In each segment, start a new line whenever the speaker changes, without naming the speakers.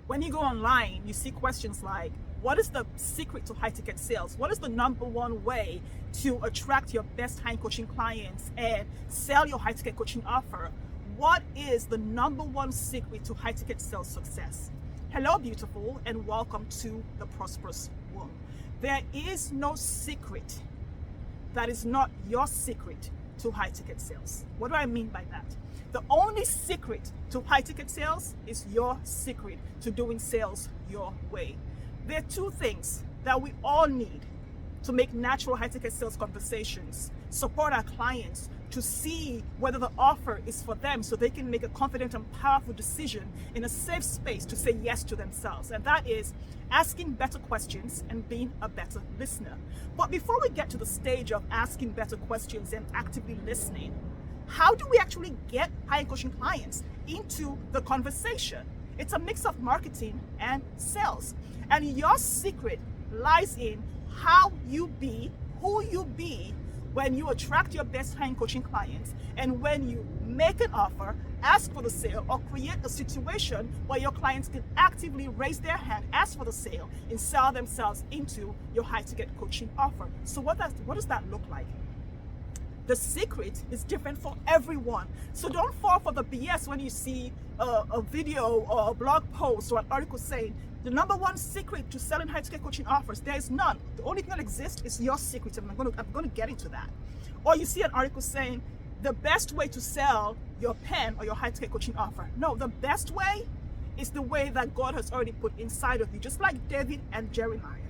When you go online, you see questions like, what is the secret to high ticket sales? What is the number one way to attract your best high coaching clients and sell your high ticket coaching offer? What is the number one secret to high ticket sales success? Hello, beautiful, and welcome to the Prosperous Womb. There is no secret that is not your secret to high ticket sales. What do I mean by that? The only secret to high ticket sales is your secret to doing sales your way. There are two things that we all need to make natural high ticket sales conversations, support our clients to see whether the offer is for them so they can make a confident and powerful decision in a safe space to say yes to themselves. And that is asking better questions and being a better listener. But before we get to the stage of asking better questions and actively listening, how do we actually get high coaching clients into the conversation? It's a mix of marketing and sales. And your secret lies in how you be, who you be, when you attract your best high coaching clients, and when you make an offer, ask for the sale, or create a situation where your clients can actively raise their hand, ask for the sale, and sell themselves into your high ticket coaching offer. So what does that look like? The secret is different for everyone. So don't fall for the BS when you see a video or a blog post or an article saying the number one secret to selling high ticket coaching offers. There is none. The only thing that exists is your secret, and I'm going to get into that. Or you see an article saying the best way to sell your pen or your high ticket coaching offer. No, the best way is the way that God has already put inside of you, just like David and Jeremiah.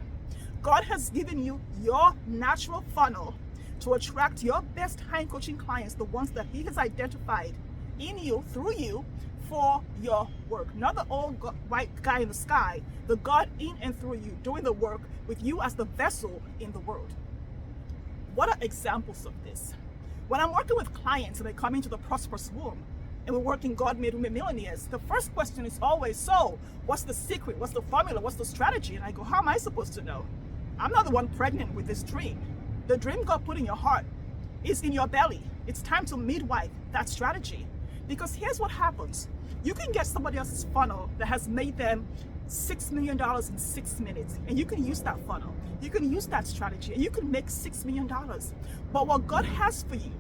God has given you your natural funnel to attract your best high coaching clients, the ones that he has identified in you, through you, for your work. Not the old white guy in the sky, the God in and through you, doing the work with you as the vessel in the world. What are examples of this? When I'm working with clients and they come into the Prosperous Womb and we're working God Made Women Millionaires, the first question is always, so what's the secret? What's the formula? What's the strategy? And I go, how am I supposed to know? I'm not the one pregnant with this dream. The dream God put in your heart is in your belly. It's time to midwife that strategy. Because here's what happens. You can get somebody else's funnel that has made them $6 million in 6 minutes, and you can use that funnel. You can use that strategy, and you can make $6 million. But what God has for you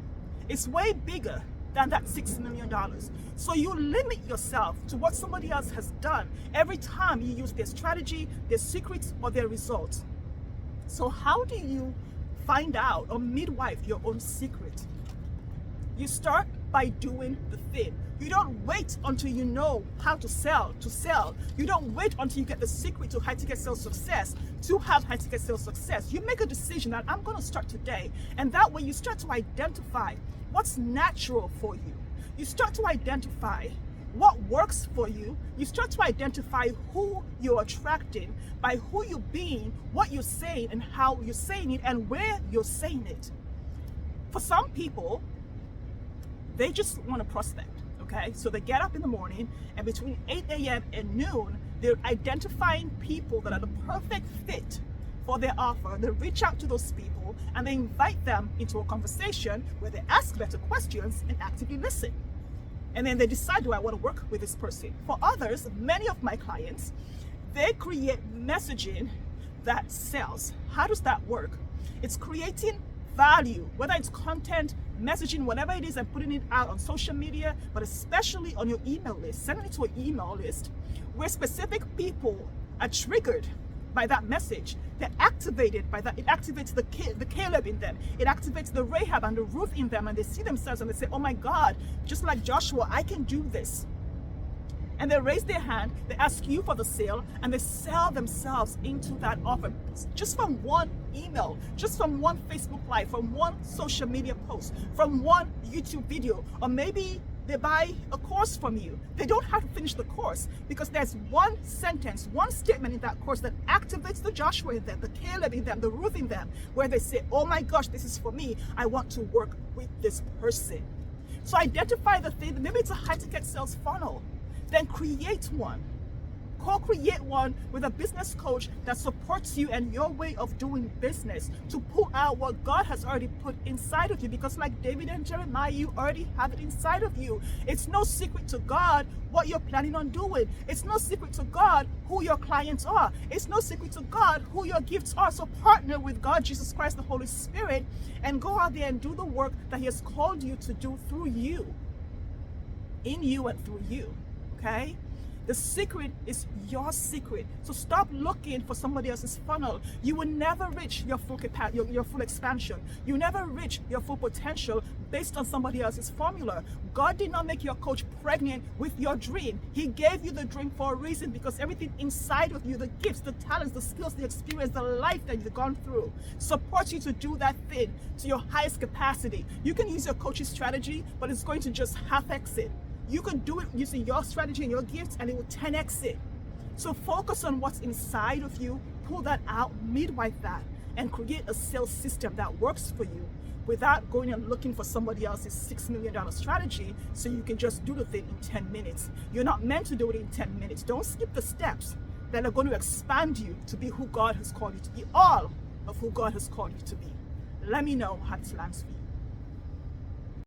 is way bigger than that $6 million. So you limit yourself to what somebody else has done every time you use their strategy, their secrets, or their results. So how do you find out or midwife your own secret? You start by doing the thing. You don't wait until you know how to sell. You don't wait until you get the secret to high ticket sales success to have high ticket sales success. You make a decision that I'm going to start today, and that way you start to identify what's natural for you. You start to identify what works for you. You start to identify who you're attracting by who you're being, what you're saying, and how you're saying it, and where you're saying it. For some people, they just want to prospect, okay? So they get up in the morning, and between 8 a.m. and noon, they're identifying people that are the perfect fit for their offer. They reach out to those people, and they invite them into a conversation where they ask better questions and actively listen. And then they decide, do I want to work with this person? For others, many of my clients, they create messaging that sells. How does that work? It's creating value, whether it's content, messaging, whatever it is, and putting it out on social media, but especially on your email list, sending it to an email list where specific people are triggered by that message. They're activated by that. It activates the Caleb in them. It activates the Rahab and the Ruth in them, and they see themselves and they say, oh my God, just like Joshua, I can do this. And they raise their hand, they ask you for the sale, and they sell themselves into that offer just from one email, just from one Facebook Live, from one social media post, from one YouTube video, or maybe they buy a course from you. They don't have to finish the course because there's one sentence, one statement in that course that activates the Joshua in them, the Caleb in them, the Ruth in them, where they say, oh my gosh, this is for me. I want to work with this person. So identify the thing. Maybe it's a high ticket sales funnel. Then create one. Co-create one with a business coach that supports you and your way of doing business to pull out what God has already put inside of you, because like David and Jeremiah, you already have it inside of you. It's no secret to God what you're planning on doing. It's no secret to God who your clients are. It's no secret to God who your gifts are. So partner with God, Jesus Christ, the Holy Spirit, and go out there and do the work that He has called you to do through you, in you and through you. Okay? The secret is your secret. So stop looking for somebody else's funnel. You will never reach your full capacity, your full expansion. You never reach your full potential based on somebody else's formula. God did not make your coach pregnant with your dream. He gave you the dream for a reason, because everything inside of you, the gifts, the talents, the skills, the experience, the life that you've gone through, supports you to do that thing to your highest capacity. You can use your coach's strategy, but it's going to just half-x it. You can do it using your strategy and your gifts, and it will 10x it. So focus on what's inside of you, pull that out, midwife that, and create a sales system that works for you without going and looking for somebody else's $6 million strategy so you can just do the thing in 10 minutes. You're not meant to do it in 10 minutes. Don't skip the steps that are going to expand you to be who God has called you to be, all of who God has called you to be. Let me know how this lands for you.